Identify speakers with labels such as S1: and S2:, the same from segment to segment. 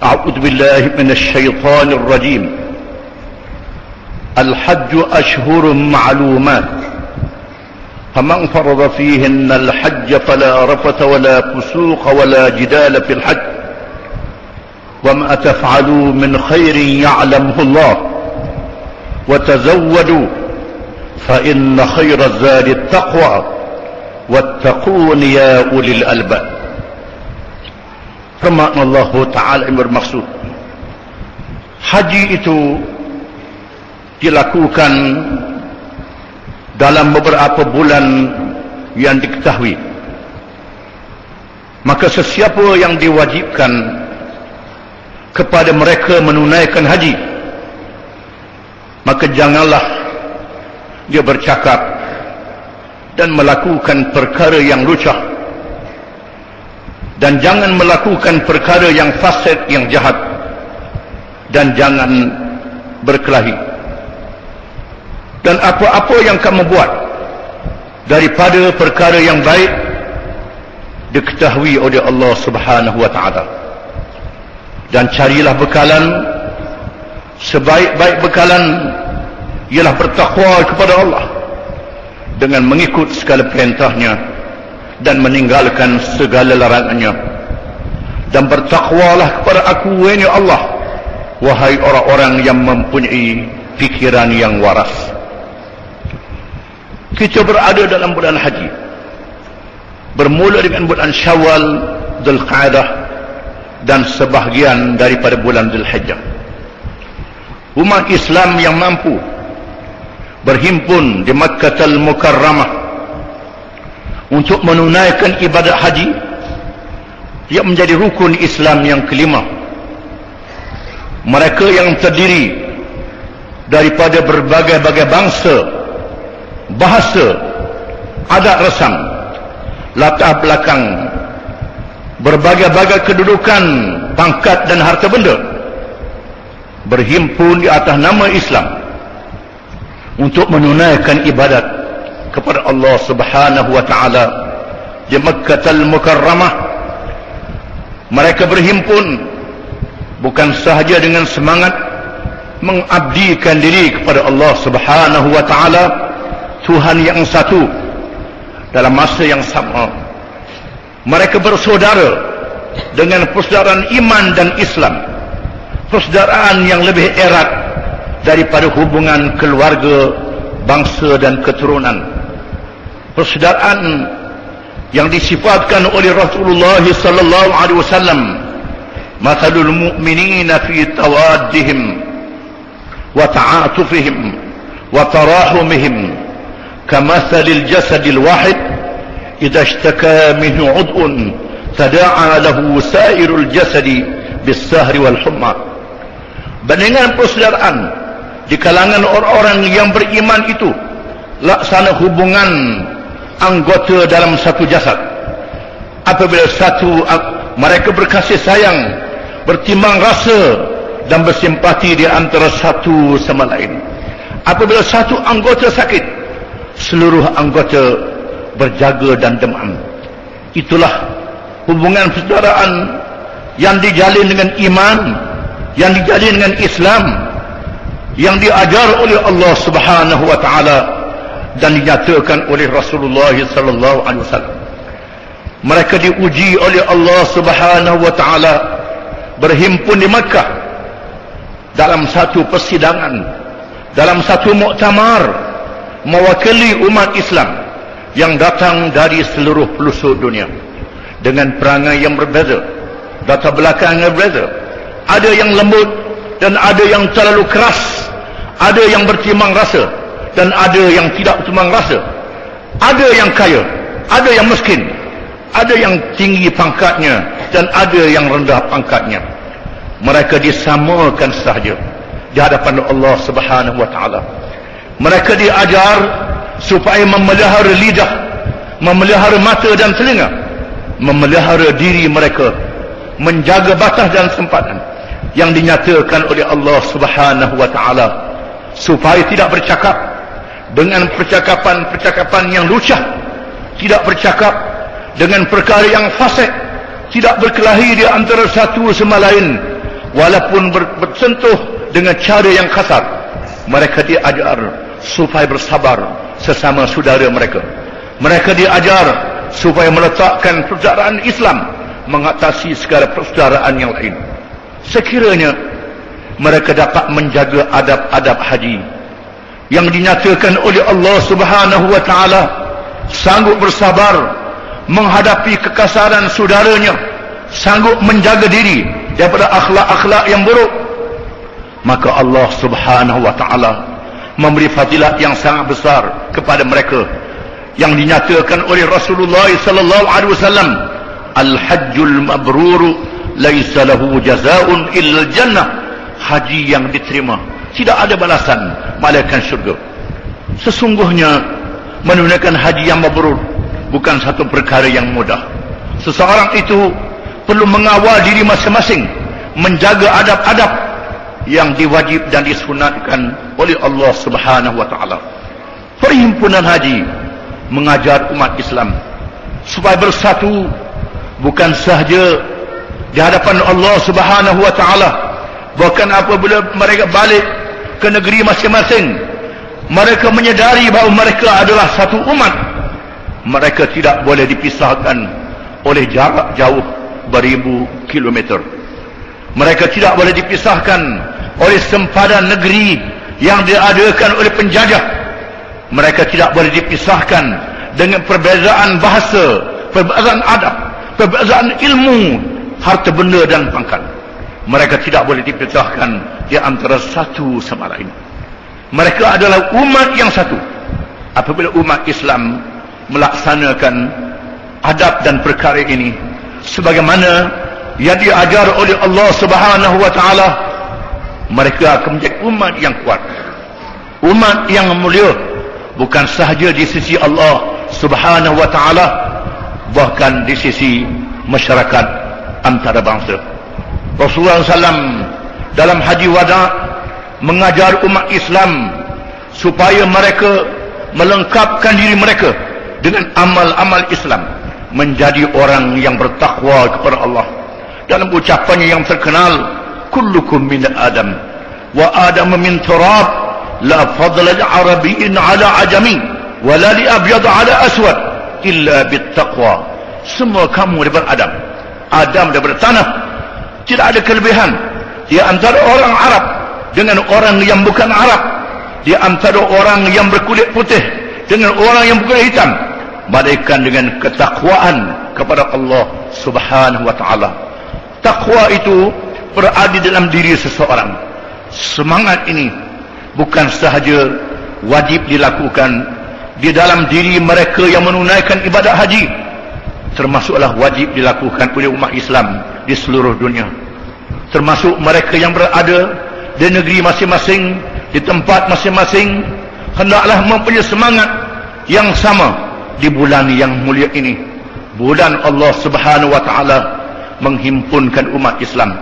S1: أعوذ بالله من الشيطان الرجيم. الحج أشهر معلومات فمن فرض فيهن الحج فلا رفث ولا فسوق ولا جدال في الحج وما تفعلوا من خير يعلمه الله وتزودوا فإن خير الزاد التقوى واتقون يا أولي الألباب. Firman Allah Ta'ala yang bermaksud, haji itu dilakukan dalam beberapa bulan yang diketahui. Maka sesiapa yang diwajibkan kepada mereka menunaikan haji, maka janganlah dia bercakap dan melakukan perkara yang lucah, dan jangan melakukan perkara yang fasad, yang jahat, dan jangan berkelahi. Dan apa-apa yang kamu buat daripada perkara yang baik diketahui oleh Allah Subhanahu wa ta'ala. Dan carilah bekalan, sebaik-baik bekalan ialah bertakwa kepada Allah dengan mengikut segala perintahnya dan meninggalkan segala larangannya. Dan bertakwalah kepada Aku, wahai Allah, wahai orang-orang yang mempunyai fikiran yang waras. Kita berada dalam bulan haji, bermula dengan bulan Syawal, Dzulqa'dah, dan sebahagian daripada bulan Dzulhijjah. Umat Islam yang mampu berhimpun di Makkahul Mukarramah untuk menunaikan ibadat haji yang menjadi rukun Islam yang kelima. Mereka yang terdiri daripada berbagai-bagai bangsa, bahasa, adat resam, latar belakang, berbagai-bagai kedudukan, pangkat dan harta benda, berhimpun di atas nama Islam untuk menunaikan ibadat kepada Allah Subhanahu wa ta'ala di Makkahul Mukarramah. Mereka berhimpun bukan sahaja dengan semangat mengabdikan diri kepada Allah Subhanahu wa ta'ala, Tuhan yang satu. Dalam masa yang sama mereka bersaudara dengan persaudaraan iman dan Islam, persaudaraan yang lebih erat daripada hubungan keluarga, bangsa dan keturunan, persaudaraan yang disifatkan oleh Rasulullah sallallahu alaihi wasallam, mathalul mu'minina fi tawaddihim wa ta'atufihim wa tarahumihim kamathalil jasadil wahid idza ishtaka minhu 'ud'un tada'a lahu sa'irul jasadi bis-sahri wal humma. Bandingan persaudaraan di kalangan orang-orang yang beriman itu laksana hubungan anggota dalam satu jasad. Apabila mereka berkasih sayang, bertimbang rasa dan bersimpati di antara satu sama lain. Apabila satu anggota sakit, seluruh anggota berjaga dan demam. Itulah hubungan persaudaraan yang dijalin dengan iman, yang dijalin dengan Islam, yang diajar oleh Allah Subhanahu wa ta'ala dan dinyatakan oleh Rasulullah sallallahu alaihi wasallam. Mereka diuji oleh Allah Subhanahu wa ta'ala berhimpun di Makkah dalam satu persidangan, dalam satu muktamar, mewakili umat Islam yang datang dari seluruh pelosok dunia dengan perangai yang berbeza, latar belakang yang berbeza. Ada yang lembut dan ada yang terlalu keras, ada yang bertimbang rasa dan ada yang tidak bertimbang rasa, ada yang kaya, ada yang miskin, ada yang tinggi pangkatnya dan ada yang rendah pangkatnya. Mereka disamakan sahaja di hadapan Allah Subhanahu wa ta'ala. Mereka diajar supaya memelihara lidah, memelihara mata dan telinga, memelihara diri mereka, menjaga batas dan sempatan yang dinyatakan oleh Allah Subhanahu wa ta'ala, supaya tidak bercakap dengan percakapan-percakapan yang lucah, tidak bercakap dengan perkara yang fasik, tidak berkelahi di antara satu sama lain, walaupun bersentuh dengan cara yang kasar, mereka diajar supaya bersabar sesama saudara mereka. Mereka diajar supaya meletakkan persaudaraan Islam mengatasi segala persaudaraan yang lain. Sekiranya mereka dapat menjaga adab-adab haji yang dinyatakan oleh Allah Subhanahu wa taala, sanggup bersabar menghadapi kekasaran saudaranya, sanggup menjaga diri daripada akhlak-akhlak yang buruk, maka Allah Subhanahu wa taala memberi fadilat yang sangat besar kepada mereka yang dinyatakan oleh Rasulullah sallallahu alaihi wasallam, al-hajjul mabrur laisa lahu jazaa'un illa jannah. Haji yang diterima tidak ada balasan melainkan syurga. Sesungguhnya menunaikan haji yang mabrur bukan satu perkara yang mudah. Seseorang itu perlu mengawal diri masing-masing, menjaga adab-adab yang diwajib dan disunatkan oleh Allah Subhanahu wa taala. Perhimpunan haji mengajar umat Islam supaya bersatu, bukan sahaja di hadapan Allah Subhanahu wa taala, bahkan apabila mereka balik ke negeri masing-masing, mereka menyadari bahawa mereka adalah satu umat. Mereka tidak boleh dipisahkan oleh jarak jauh beribu kilometer. Mereka tidak boleh dipisahkan oleh sempadan negeri yang diadakan oleh penjajah. Mereka tidak boleh dipisahkan dengan perbezaan bahasa, perbezaan adab, perbezaan ilmu, harta benda dan pangkat. Mereka tidak boleh dipisahkan di antara satu sama lain. Mereka adalah umat yang satu. Apabila umat Islam melaksanakan adab dan perkara ini sebagaimana yang diajar oleh Allah Subhanahu wa taala, mereka akan menjadi umat yang kuat, umat yang mulia, bukan sahaja di sisi Allah Subhanahu wa taala, bahkan di sisi masyarakat antara bangsa. Rasulullah SAW dalam haji wada mengajar umat Islam supaya mereka melengkapkan diri mereka dengan amal-amal Islam, menjadi orang yang bertakwa kepada Allah. Dalam ucapannya yang terkenal, kullukum min Adam wa Adam min turab, la fadla li arabiyyin ala ajami wa la li abyad ala aswad illa bittaqwa. Semua kamu daripada Adam, Adam daripada tanah. Tidak ada kelebihan di antara orang Arab dengan orang yang bukan Arab, di antara orang yang berkulit putih dengan orang yang berkulit hitam, melainkan dengan ketakwaan kepada Allah Subhanahu wa taala. Takwa itu berada dalam diri seseorang. Semangat ini bukan sahaja wajib dilakukan di dalam diri mereka yang menunaikan ibadat haji, termasuklah wajib dilakukan oleh umat Islam di seluruh dunia, termasuk mereka yang berada di negeri masing-masing, di tempat masing-masing, hendaklah mempunyai semangat yang sama di bulan yang mulia ini, bulan Allah Subhanahu wa taala menghimpunkan umat Islam.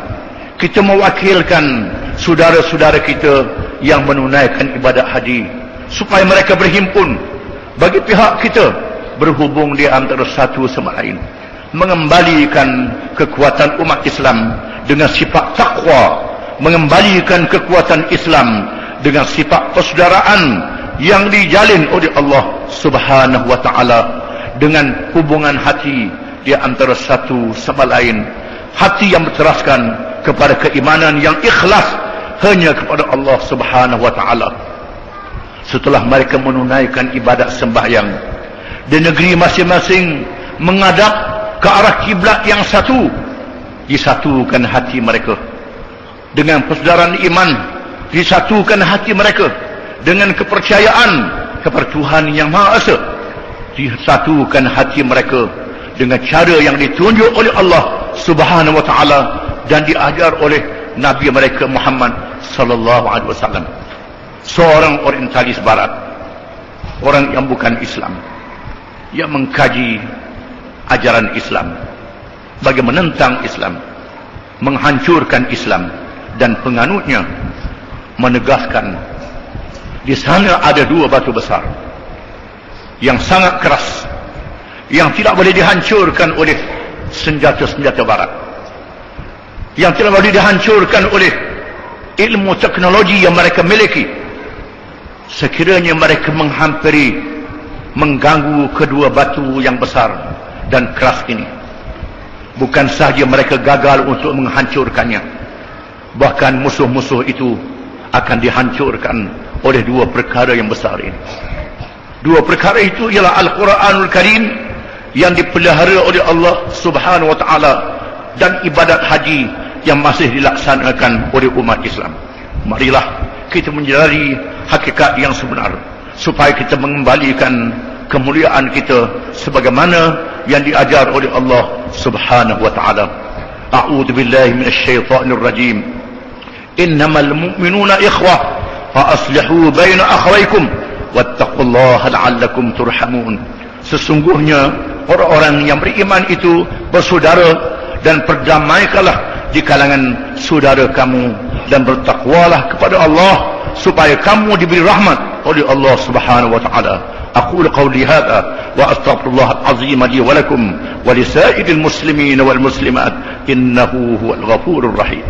S1: Kita mewakilkan saudara-saudara kita yang menunaikan ibadat haji supaya mereka berhimpun, bagi pihak kita berhubung di antara satu sama lain, mengembalikan kekuatan umat Islam dengan sifat takwa, mengembalikan kekuatan Islam dengan sifat persaudaraan yang dijalin oleh Allah Subhanahu wa taala, dengan hubungan hati di antara satu sama lain, hati yang berteraskan kepada keimanan yang ikhlas hanya kepada Allah Subhanahu wa taala. Setelah mereka menunaikan ibadat sembahyang di negeri masing-masing, menghadap ke arah kiblat yang satu, disatukan hati mereka dengan persaudaraan iman, disatukan hati mereka dengan kepercayaan kepada Tuhan yang Maha Esa, disatukan hati mereka dengan cara yang ditunjuk oleh Allah Subhanahu wa taala dan diajar oleh Nabi mereka Muhammad sallallahu alaihi wasallam. Seorang orientalis barat, orang yang bukan Islam, yang mengkaji ajaran Islam, bagi menentang Islam, menghancurkan Islam dan penganutnya, menegaskan di sana ada dua batu besar yang sangat keras, yang tidak boleh dihancurkan oleh senjata-senjata barat. yang telah dihancurkan oleh ilmu teknologi yang mereka miliki, sekiranya mereka menghampiri, mengganggu kedua batu yang besar dan keras ini, bukan sahaja mereka gagal untuk menghancurkannya, bahkan musuh-musuh itu akan dihancurkan oleh dua perkara yang besar ini. Dua perkara itu ialah Al-Quranul Karim yang dipelihara oleh Allah Subhanahu wa ta'ala, dan ibadat haji yang masih dilaksanakan oleh umat Islam. Marilah kita menyadari hakikat yang sebenar, supaya kita mengembalikan kemuliaan kita sebagaimana yang diajar oleh Allah Subhanahu wa ta'ala. A'udzu billahi minasyaitonir rajim. Innamal mu'minuna ikhwah fa aslihu baina akhawaykum wattaqullaha la'allakum turhamun. Sesungguhnya orang-orang yang beriman itu bersaudara, dan perdamaikanlah di kalangan saudara kamu, dan bertakwalah kepada Allah supaya kamu diberi rahmat oleh Allah Subhanahu wa ta'ala. أقول قولي هذا وأستغفر الله العظيم لي ولكم ولسائر المسلمين والمسلمات إنه هو الغفور الرحيم.